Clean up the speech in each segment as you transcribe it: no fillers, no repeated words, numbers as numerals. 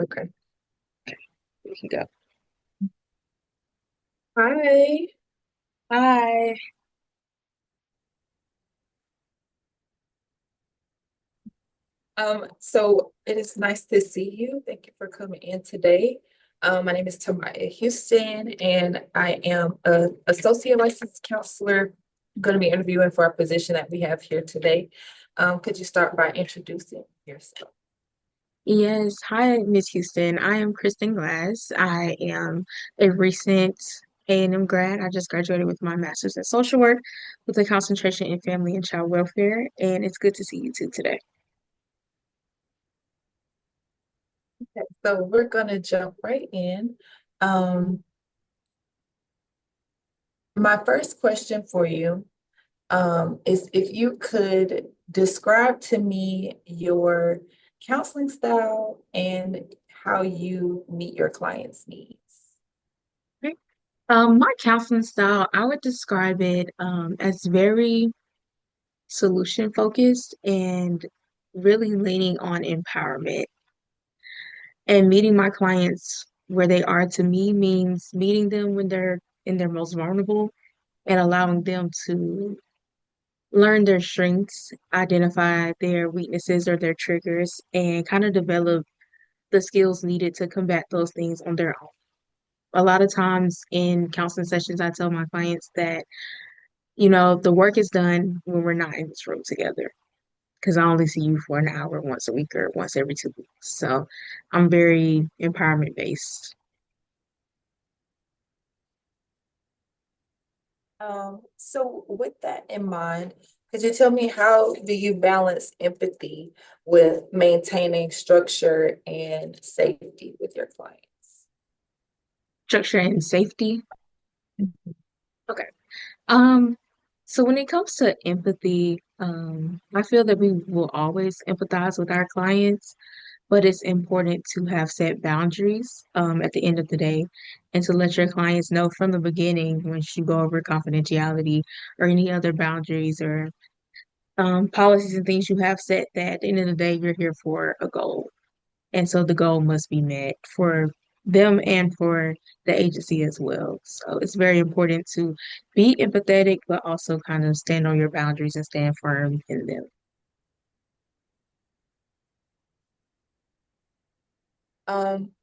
Okay. We can go. Hi. Hi. So it is nice to see you. Thank you for coming in today. My name is Tamaya Houston, and I am an associate licensed counselor. I'm going to be interviewing for a position that we have here today. Could you start by introducing yourself? Yes. Hi, Miss Houston. I am Kristen Glass. I am a recent A&M grad. I just graduated with my master's in social work with a concentration in family and child welfare. And it's good to see you too today. Okay, so we're going to jump right in. Um, my first question for you is if you could describe to me your counseling style and how you meet your clients' needs. Okay. My counseling style, I would describe it as very solution focused and really leaning on empowerment. And meeting my clients where they are to me means meeting them when they're in their most vulnerable and allowing them to learn their strengths, identify their weaknesses or their triggers, and kind of develop the skills needed to combat those things on their own. A lot of times in counseling sessions, I tell my clients that, the work is done when we're not in this room together. Because I only see you for an hour once a week or once every 2 weeks. So I'm very empowerment based. So with that in mind, could you tell me how do you balance empathy with maintaining structure and safety with your clients? Structure and safety. Okay. Um, so when it comes to empathy, I feel that we will always empathize with our clients, but it's important to have set boundaries, at the end of the day and to let your clients know from the beginning once you go over confidentiality or any other boundaries or policies and things you have set that at the end of the day, you're here for a goal. And so the goal must be met for them and for the agency as well. So it's very important to be empathetic, but also kind of stand on your boundaries and stand firm in them.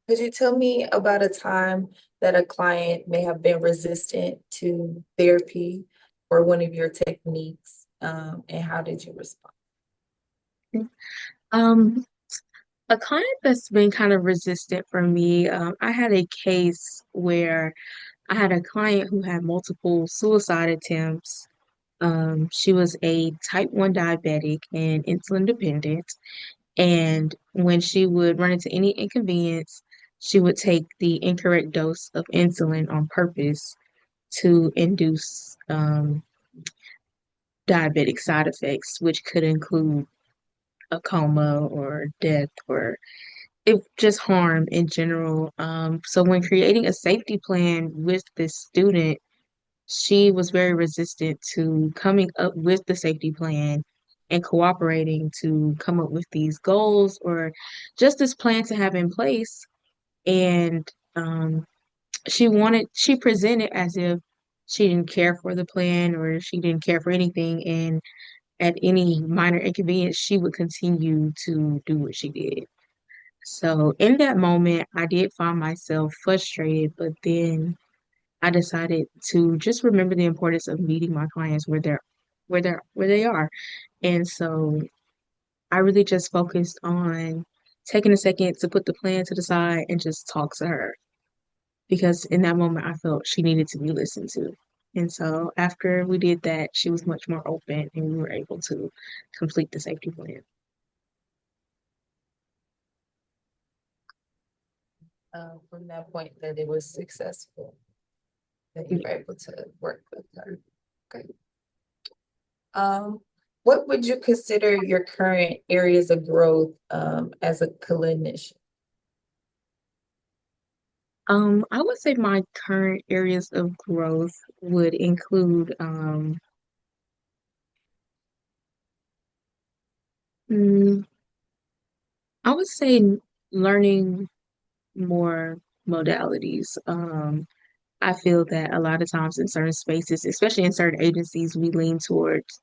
Could you tell me about a time that a client may have been resistant to therapy or one of your techniques, and how did you respond? Um, a client that's been kind of resistant for me, I had a case where I had a client who had multiple suicide attempts. She was a type 1 diabetic and insulin dependent. And when she would run into any inconvenience, she would take the incorrect dose of insulin on purpose to induce diabetic side effects, which could include a coma or death or it just harm in general. So when creating a safety plan with this student, she was very resistant to coming up with the safety plan and cooperating to come up with these goals or just this plan to have in place. And she presented as if she didn't care for the plan or she didn't care for anything. And at any minor inconvenience, she would continue to do what she did. So in that moment, I did find myself frustrated, but then I decided to just remember the importance of meeting my clients where they are. And so I really just focused on taking a second to put the plan to the side and just talk to her because in that moment I felt she needed to be listened to. And so after we did that, she was much more open and we were able to complete the safety plan. From that point that it was successful, that you were able to work with her. Okay. Um, what would you consider your current areas of growth, as a clinician? I would say my current areas of growth would include mm, I would say learning. more modalities. I feel that a lot of times in certain spaces, especially in certain agencies, we lean towards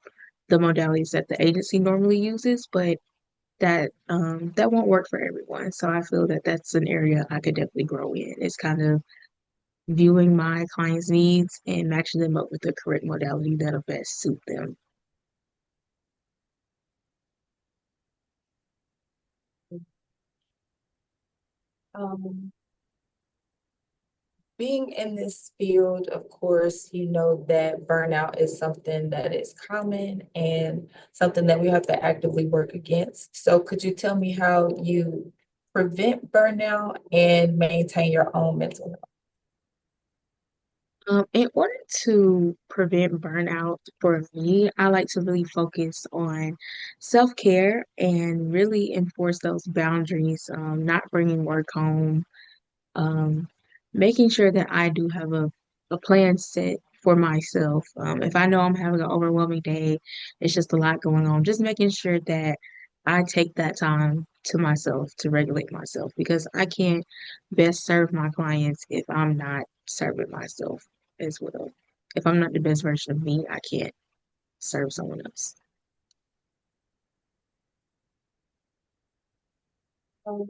the modalities that the agency normally uses, but that won't work for everyone. So I feel that that's an area I could definitely grow in. It's kind of viewing my clients' needs and matching them up with the correct modality that'll best suit them. Um, Being in this field, of course, you know that burnout is something that is common and something that we have to actively work against. So could you tell me how you prevent burnout and maintain your own mental health? In order to prevent burnout for me, I like to really focus on self-care and really enforce those boundaries, not bringing work home, um, making sure that I do have a plan set for myself. If I know I'm having an overwhelming day, it's just a lot going on, just making sure that I take that time to myself to regulate myself because I can't best serve my clients if I'm not serving myself as well. If I'm not the best version of me, I can't serve someone else. Um,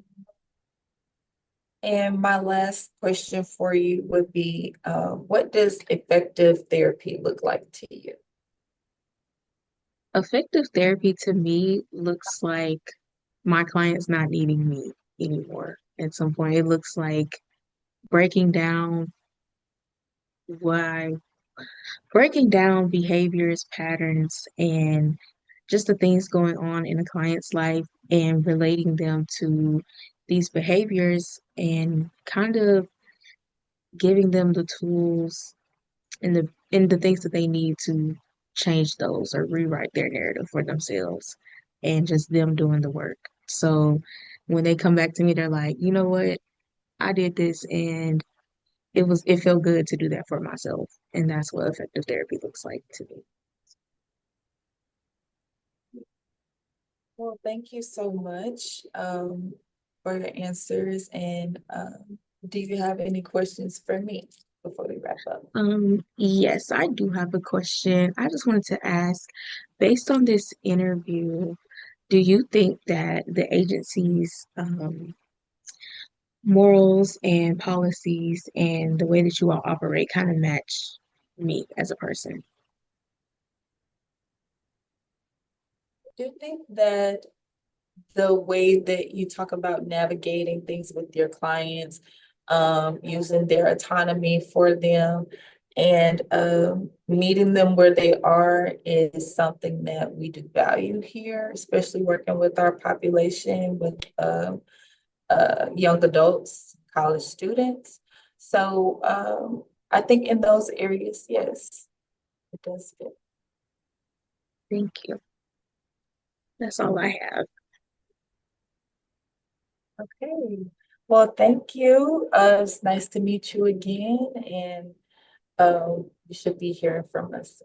And my last question for you would be, what does effective therapy look like to you? Effective therapy to me looks like my clients not needing me anymore. At some point, it looks like breaking down why, breaking down behaviors, patterns, and just the things going on in a client's life and relating them to these behaviors and kind of giving them the tools and the things that they need to change those or rewrite their narrative for themselves and just them doing the work. So when they come back to me, they're like, you know what? I did this and it felt good to do that for myself. And that's what effective therapy looks like to me. Well, thank you so much for your answers. And do you have any questions for me before we wrap up? Yes, I do have a question. I just wanted to ask, based on this interview, do you think that the agency's morals and policies and the way that you all operate kind of match me as a person? Do you think that the way that you talk about navigating things with your clients, using their autonomy for them and meeting them where they are is something that we do value here, especially working with our population with young adults, college students. So I think in those areas, yes, it does fit. Thank you. That's all I have. Okay. Well, thank you. It's nice to meet you again, and you should be hearing from us.